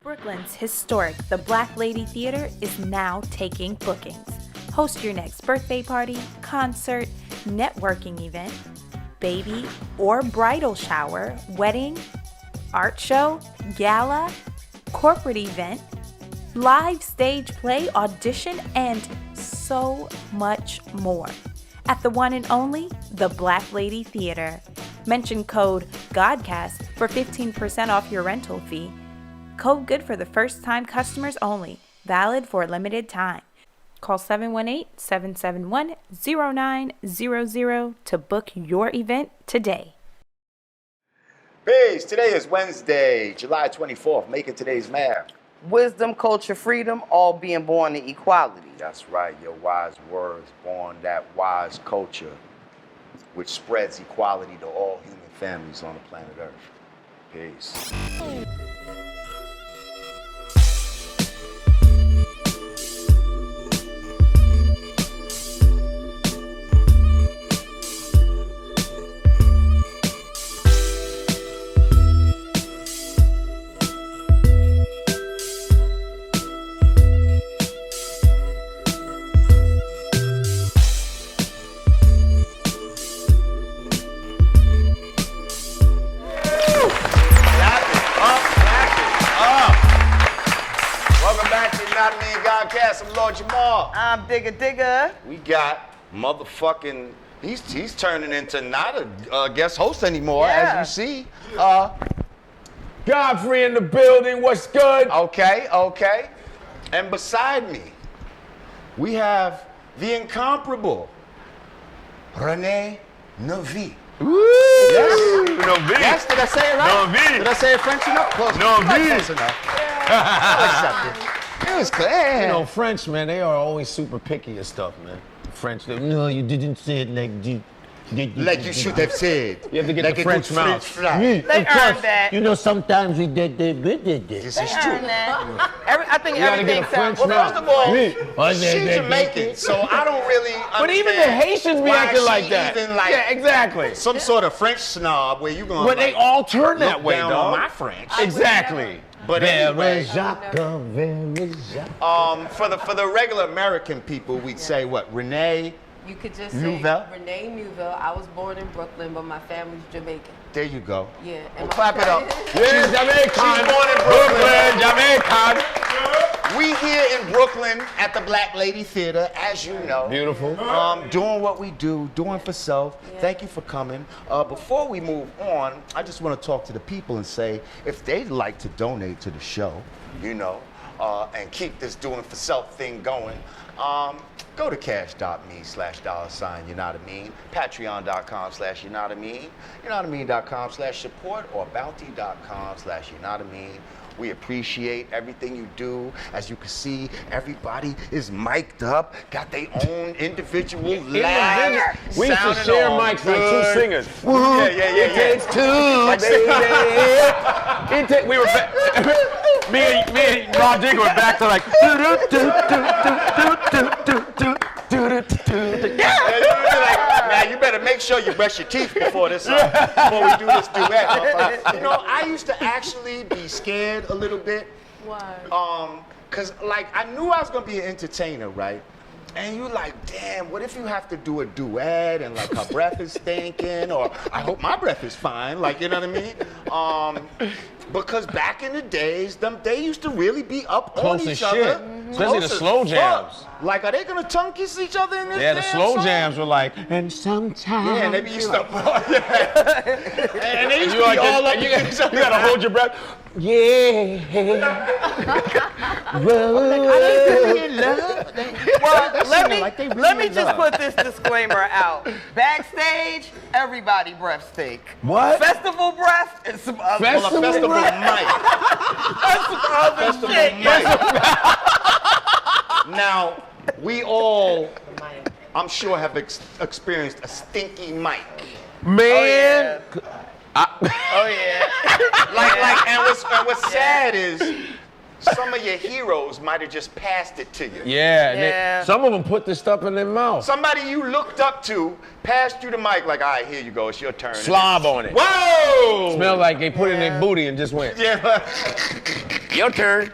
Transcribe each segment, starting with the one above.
Brooklyn's historic The Black Lady Theater is now taking bookings. Host your next birthday party, concert, networking event, baby or bridal shower, wedding, art show, gala, corporate event, live stage play, audition, and so much more. At the one and only The Black Lady Theater. Mention code GODCAST for 15% off your rental fee. Code good for the first-time customers only. Valid for a limited time. Call 718-771-0900 to book your event today. Peace. Today is Wednesday, July 24th. Making today's math. Wisdom, culture, freedom, all being born in equality. That's right. Your wise words born that wise culture, which spreads equality to all human families on the planet Earth. Peace. Yanadameen Godcast Lord Jamar. I'm Digga. We got motherfucking, he's turning into not a guest host anymore, as you see. Godfrey in the building, what's good? Okay. And beside me, we have the incomparable Renee Neufville. Yes. Yes, did I say it right? Neufville. Did I say it French enough? Close enough. I'll accept it. It was clear. You know, French, man, they are always super picky and stuff, man. French, no, you didn't say it like you should have said. You have to get like the French mouth. They earned that. You know, sometimes we did. This is true. I think everything sounds. Well, first of all, she's Jamaican, so I don't really understand. But even the Haitians be acting like that. Even like yeah, exactly. Some sort of French snob where you gonna. But they all turn that way, down dog. on my French. Exactly. But anyway, For for the regular American people, we'd say what? Renee. You could just Neufville? say Renee Neufville. I was born in Brooklyn, but my family's Jamaican. There you go. Yeah. Well, clap it up. Yeah, Jamaican. She's born in Jamaican. We here in Brooklyn at the Black Lady Theater, as you know. Beautiful. Doing what we do, doing for self. Yeah. Thank you for coming. Before we move on, I just want to talk to the people and say, if they'd like to donate to the show, you know, and keep this doing for self thing going, go to cash.me/$Yanadameen, patreon.com/Yanadameen, Yanadameen.com/support, or bounty.com/Yanadameen. We appreciate everything you do. As you can see, everybody is mic'd up, got their own individual labs. We used to share mics like two singers. Yeah. It takes two, baby. We were me and Rah Digga were back to like now you better make sure you brush your teeth before this before we do this duet. You know, I used to actually be scared a little bit. Why? Cause like I knew I was gonna be an entertainer, right? And you like, damn, what if you have to do a duet and like her breath is stinking, or I hope my breath is fine, like, you know what I mean? Because back in the days, they used to really be up close on as each shit. other. Especially the slow jams. Like, are they gonna tongue kiss each other in this Yeah, the damn slow song? jams were like, And sometimes. Yeah, and they used to, and they used to be all up against each other. You gotta hold your breath. Yeah. Let me just put this disclaimer out. Backstage, everybody breath stink. What? Festival breath and some other. Well, a festival mic. That's some other Festival shit. mic. Now, we all, I'm sure, have experienced a stinky mic. Man. Oh yeah. And what's sad is some of your heroes might have just passed it to you. Yeah. Some of them put this stuff in their mouth. Somebody you looked up to passed you the mic like, all right, here you go, it's your turn. Slob on it. Whoa! Smelled like they put it in their booty and just went. Yeah. Your turn.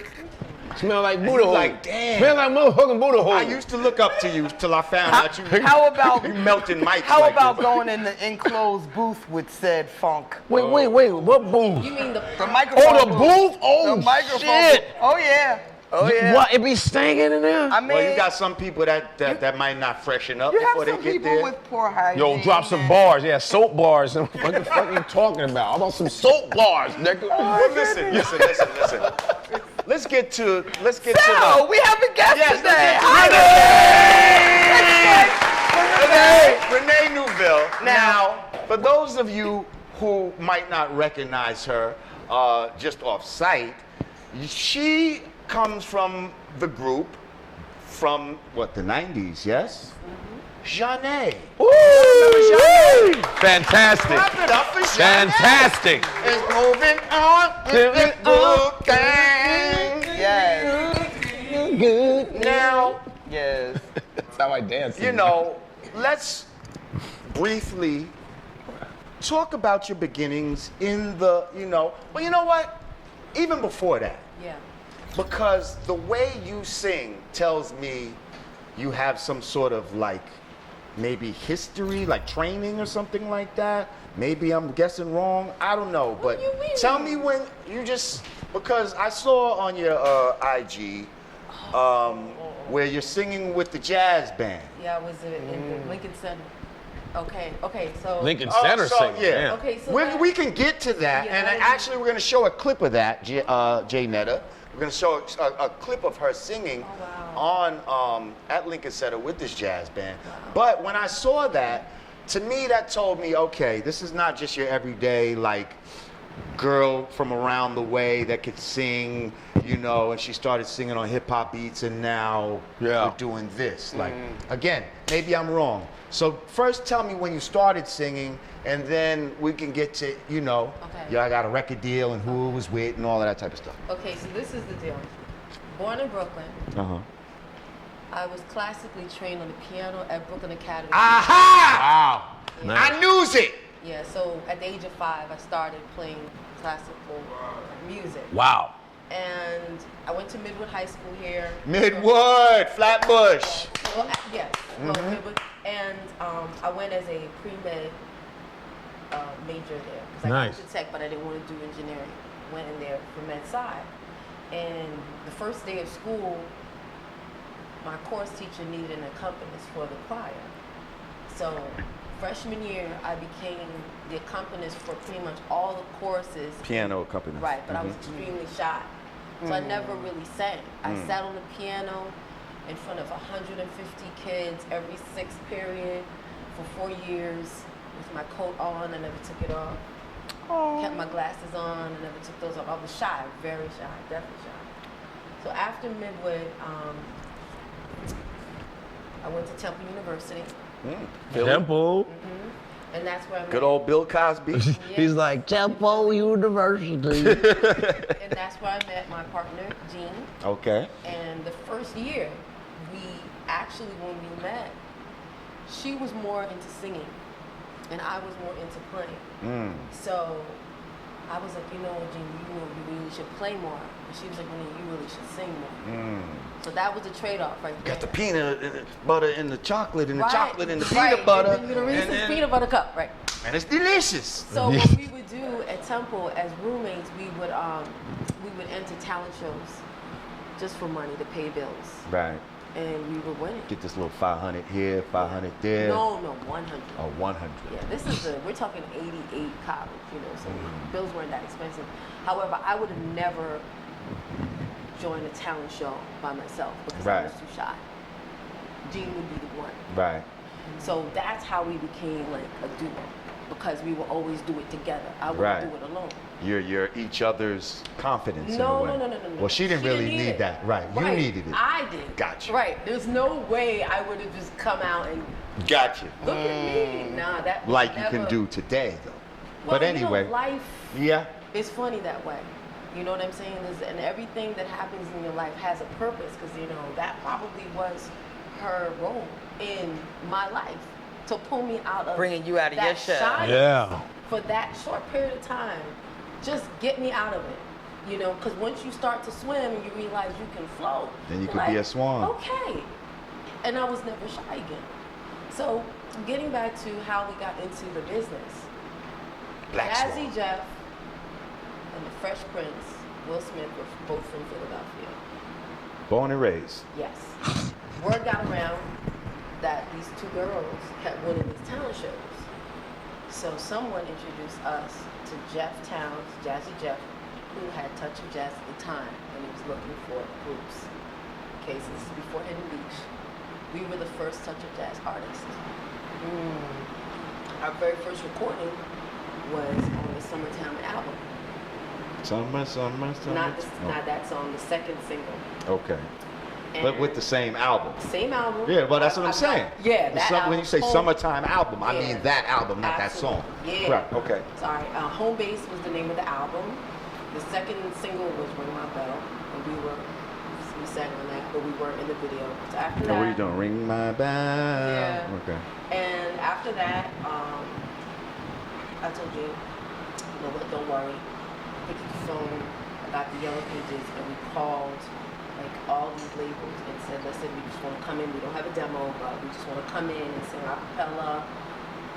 Smell like Buddha hole. Like, damn. Smell like motherfucking Buddha hole. I used to look up to you till I found out you. How about you melting mics? How like about this. going in the enclosed booth with said funk? Wait, what booth? You mean the microphone? Oh, the booth? Oh, the microphone shit. booth. Oh yeah. Oh yeah. What? It be stinking in there? I mean, Well, you got some people that might not freshen up you before have they some get people there. with poor hygiene. Yo, drop some bars. Yeah, soap bars. What the fuck are you talking about? How about some soap bars, nigga? Well, listen. Let's get to So, we have a guest Yes, today. Renee Neufville. Now, for those of you who might not recognize her just off sight, she comes from the group from what, the 90s, yes? Zhané. Ooh! Fantastic. Clap it up for Zhané. Fantastic. It's moving on with this good thing. Yes. Good. Now, Yes. That's how I dance. you know, let's briefly talk about your beginnings in the, well, you know what? Even before that, Yeah. because the way you sing tells me you have some sort of like maybe history, like training or something like that. Maybe I'm guessing wrong. I don't know, but do you mean? tell me when you just, because I saw on your IG where you're singing with the jazz band. Yeah, I was in the Lincoln Center. Okay, so. Lincoln Center singing. Yeah. Okay, so We can get to that, Yeah, and that is- actually we're going to show a clip of that, Jay Netta. We're going to show a clip of her singing on at Lincoln Center with this jazz band. But when I saw that, to me that told me, okay, this is not just your everyday like girl from around the way that could sing, and she started singing on hip hop beats, and now we're doing this. Like, again, maybe I'm wrong. So first tell me when you started singing, and then we can get to, y'all got a record deal and who it was with and all of that type of stuff. Okay, so this is the deal. Born in Brooklyn, Uh-huh. I was classically trained on the piano at Brooklyn Academy. Aha! Wow. Nice. I knew it! Yeah, so at the age of 5, I started playing classical music. Wow. And I went to Midwood High School here. Midwood, Flatbush. Well, yes. Well, Midwood. And I went as a pre-med major there. Because I Nice. went to tech, but I didn't want to do engineering. Went in there for med sci. And the first day of school, my course teacher needed an accompanist for the choir. So freshman year, I became the accompanist for pretty much all the courses. Piano accompanist. Right, but I was extremely shy. So I never really sang. I sat on the piano in front of 150 kids every 6th period for 4 years with my coat on. I never took it off. Kept my glasses on. I never took those off. I was shy, very shy, definitely shy. So after Midwood, I went to Temple University. Temple. And that's where I met. Good old Bill Cosby. He's like, Temple University. And that's where I met my partner, Jean. Okay. And the first year, when we met, she was more into singing, and I was more into playing. So I was like, Jean, you really should play more. And she was like, you really should sing more. So that was the trade-off right there. Got the peanut butter and the chocolate and the Right, chocolate and the right, peanut butter. and the Reese's peanut butter cup, right? And it's delicious. So what we would do at Temple as roommates, we would enter talent shows just for money to pay bills, Right. and we were winning. Get this little 500 here, 500 there. No, 100. Oh, 100. Yeah, we're talking 88 college, so bills weren't that expensive. However, I would have never joined a talent show by myself because I was too shy. Jean would be the one. Right. So that's how we became like a duo, because we would always do it together. I wouldn't do it alone. You're each other's confidence in a No. way. Well, she didn't really need that. Right. You needed it. I did. Gotcha. Right. There's no way I would have just come out and Gotcha. look at me. Nah, that was Like you never. can do today, though. Well, But anyway. life Yeah. is funny that way. You know what I'm saying? And everything that happens in your life has a purpose, because that probably was her role in my life, to pull me out of Bringing you out of that your shell. shyness Yeah. for that short period of time. Just get me out of it. You know, because once you start to swim and you realize you can float, Then you you're could be a swan. Okay. And I was never shy again. So getting back to how we got into the business. Black Jazzy Swan. Jeff and the Fresh Prince, Will Smith, were both from Philadelphia. Born and raised. Yes. Word got around that these two girls had winning these talent shows. So someone introduced us to Jeff Towns, Jazzy Jeff, who had Touch of Jazz at the time, and he was looking for groups. Okay, so this is before Hidden Beach. We were the first Touch of Jazz artists. Our very first recording was on the Summertime album. Summer. Not that song, the second single. Okay. But with the same album. Same album. Yeah, well, that's what I'm saying. Yeah, that album. When you say summertime album, I Yeah. mean that album, not Absolutely. that song. Yeah. Right, okay. Sorry. Home Base was the name of the album. The second single was Ring My Bell, and we sang on that, but we weren't in the video. So after that. What are you doing? Ring my bell. Yeah. Okay. And after that, I told you, you know what? Don't worry. Pick up the phone. I got the yellow pages, and we called like all these labels and said, listen, we just want to come in. We don't have a demo, but we just want to come in and sing a cappella,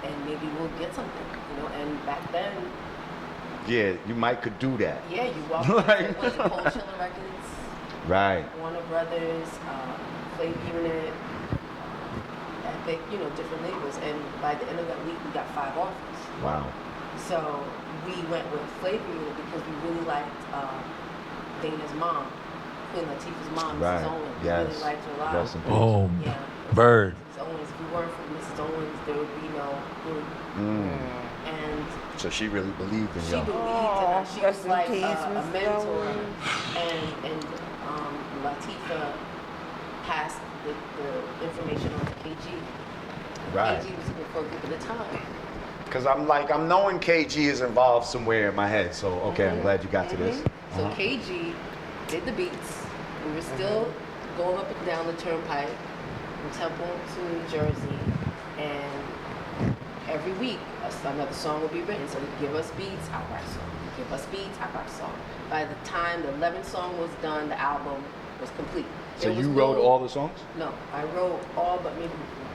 and maybe we'll get something, you know. And back then, Yeah, you might could do that. yeah, you walk in, Right. was it Cold Chiller Records, Right. Warner Brothers, Flavor Unit, Epic, you know, different labels. And by the end of that week, we got 5 offers. Wow. So we went with Flavor Unit because we really liked Dana's mom, Queen Latifah's mom, Right. Mrs. Owens. We Yes. really liked her a lot. Rest in peace. Boom. Yeah. Bird. Mrs. Owens. If we weren't for Mrs. Owens, there would be no group. And So she really believed in she y'all. believed in us. She was rest in like peace, a Mrs. mentor. Owens. And Latifah passed the information on to KG. Right. KG was looking for a group at the time. Because I'm knowing KG is involved somewhere in my head. So, okay, I'm glad you got to this. So KG did the beats. We were still going up and down the turnpike from Temple to New Jersey, and every week another song would be written. So they'd give us beats, I write a song. Give us beats, I write a song. By the time the 11th song was done, the album was complete. So There was you wrote no- all the songs? No, I wrote all but maybe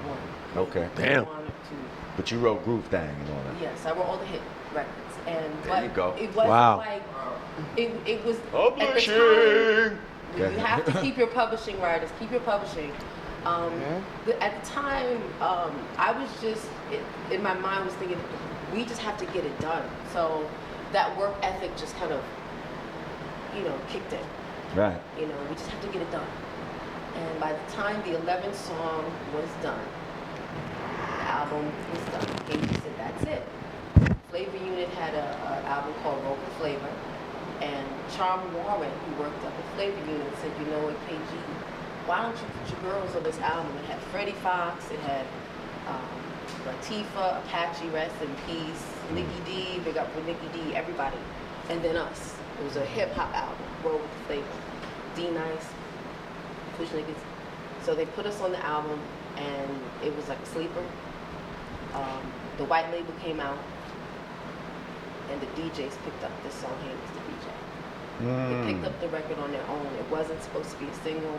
one. Okay. Damn. One or two. But you wrote Groove Thang and all that. Yes, I wrote all the hit records, and There but you go. it wasn't Wow. like it was at the Publishing. time. You Okay. have to keep your publishing writers, keep your publishing. At the time, I was just in my mind was thinking, we just have to get it done. So that work ethic just kind of, you know, kicked in. Right. You know, we just have to get it done. And by the time the 11th song was done, the album was done. KG said, that's it. Flavor Unit had an album called Roll for Flavor. And Charm Warren, who worked up at Flavor Unit, said, you know what, KG, why don't you put your girls on this album? It had Freddie Fox, it had Latifah, Apache, rest in peace, Nikki D, big up for Nikki D, everybody. And then us. It was a hip hop album, Roll with the Flavor. D-Nice, Push Niggas. So they put us on the album, and it was like a sleeper. The white label came out, and the DJs picked up this song, Hey Mr. DJ. They picked up the record on their own. It wasn't supposed to be a single.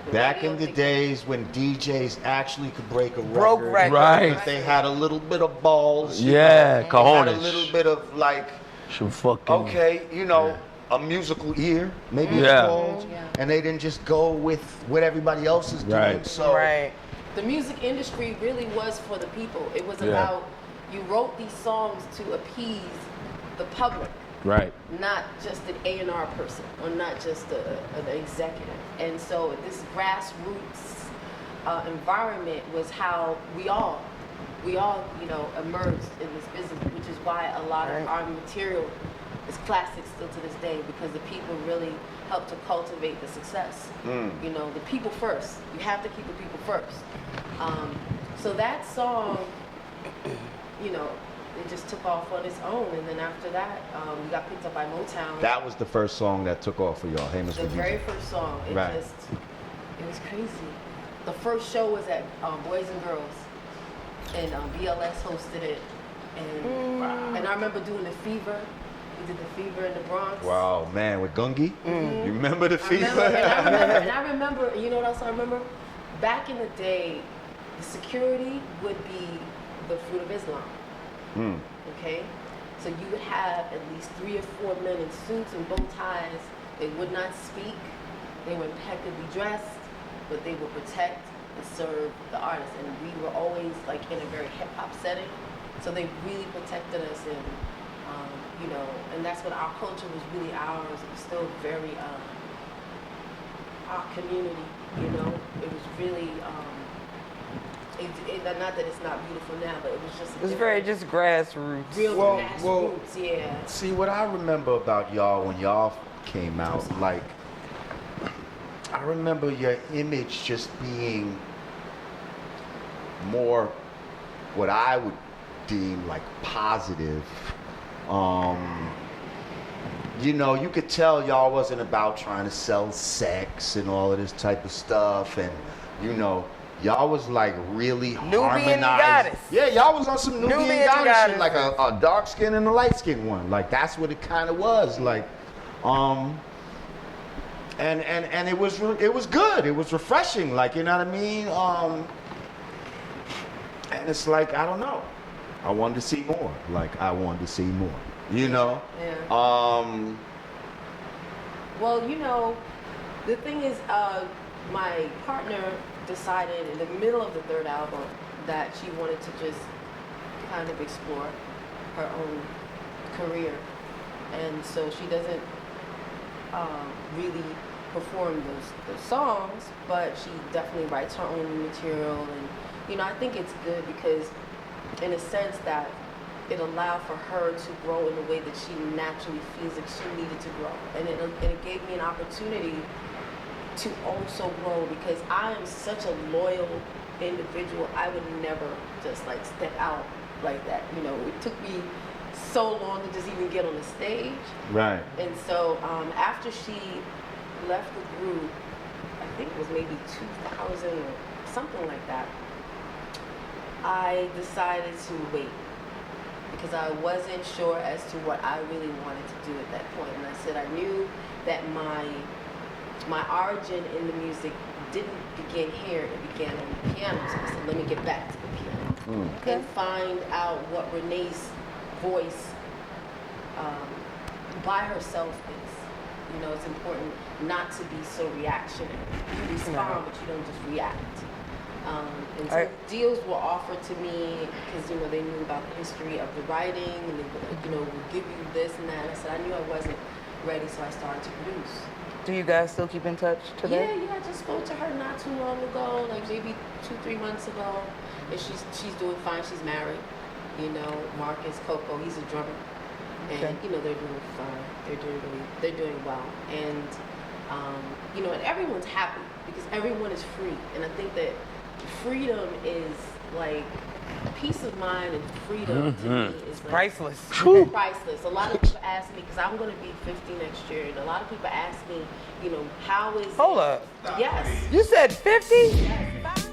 The Back radio in the picked days when DJs actually could break a Broke record. records. Right. If they had a little bit of balls. you Yeah, know, they had a cojones. little bit of like, Some fucking. okay, you know, a musical ear, maybe it's Yeah. called. Yeah. And they didn't just go with what everybody else is doing. Right. So Right. The music industry really was for the people. It was Yeah. about, you wrote these songs to appease the public, Right. not just an A&R person or not just an executive. And so this grassroots environment was how we all, you know, emerged in this business, which is why a lot of our material is classic still to this day, because the people really helped to cultivate the success. You know, the people first. You have to keep the people first. So that song, you know, it just took off on its own, and then after that, we got picked up by Motown. that was the first song that took off for y'all. Hey, Mr. The DJ. very first song, it Right. it was crazy. The first show was at Boys and Girls, and BLS hosted it, and I remember doing the Fever, We did the Fever in the Bronx. Wow, man, with Gungi? You remember the Fever? And I remember, you know what else I remember? Back in the day, the security would be the Fruit of Islam. Okay? So you would have at least 3 or 4 men in suits and bow ties. They would not speak. They were impeccably dressed, but they would protect and serve the artists. And we were always like in a very hip hop setting. So they really protected us, and you know, and that's what our culture was really ours. It was still very our community, you know. It was really not that it's not beautiful now, but it was just It's very just grassroots. real grassroots, yeah. See, what I remember about y'all when y'all came out, like, I remember your image just being more what I would deem like positive. You know, you could tell y'all wasn't about trying to sell sex and all of this type of stuff, and you know, y'all was like really Nubian harmonized. Goddess. Yeah, y'all was on some Nubian Nubian Goddess shit, Goddesses. like a dark skin and a light skin one. Like that's what it kind of was. Like, and it was good. It was refreshing. Like, you know what I mean? And it's like, I don't know. I wanted to see more. Like, I wanted to see more. You know? Yeah. Well, you know, the thing is, my partner decided in the middle of the third album that she wanted to just kind of explore her own career. And so she doesn't really perform those songs, but she definitely writes her own material. And, you know, I think it's good because in a sense that it allowed for her to grow in the way that she naturally feels like she needed to grow. And it gave me an opportunity to also grow because I am such a loyal individual. I would never just like step out like that. You know, it took me so long to just even get on the stage. Right. And so after she left the group, I think it was maybe 2000 or something like that, I decided to wait because I wasn't sure as to what I really wanted to do at that point. And I said I knew that my origin in the music didn't begin here, it began on the piano. So I said, let me get back to the piano and find out what Renee's voice by herself is. You know, it's important not to be so reactionary. You respond, but you don't just react. And so deals were offered to me because, you know, they knew about the history of the writing and they would, you know, would give you this and that. And I said, I knew I wasn't ready, so I started to produce. Do you guys still keep in touch today? Yeah, I just spoke to her not too long ago, like maybe 2-3 months ago. And she's doing fine. She's married. You know, Marcus Coco, he's a drummer. And, you know, they're doing fine. They're doing well. And, you know, and everyone's happy because everyone is free. And I think that freedom is like peace of mind, and freedom to me is like Priceless. Priceless. A lot of people ask me, because I'm going to be 50 next year, and a lot of people ask me, you know, how is Hold up. Yes. You said 50? Yes.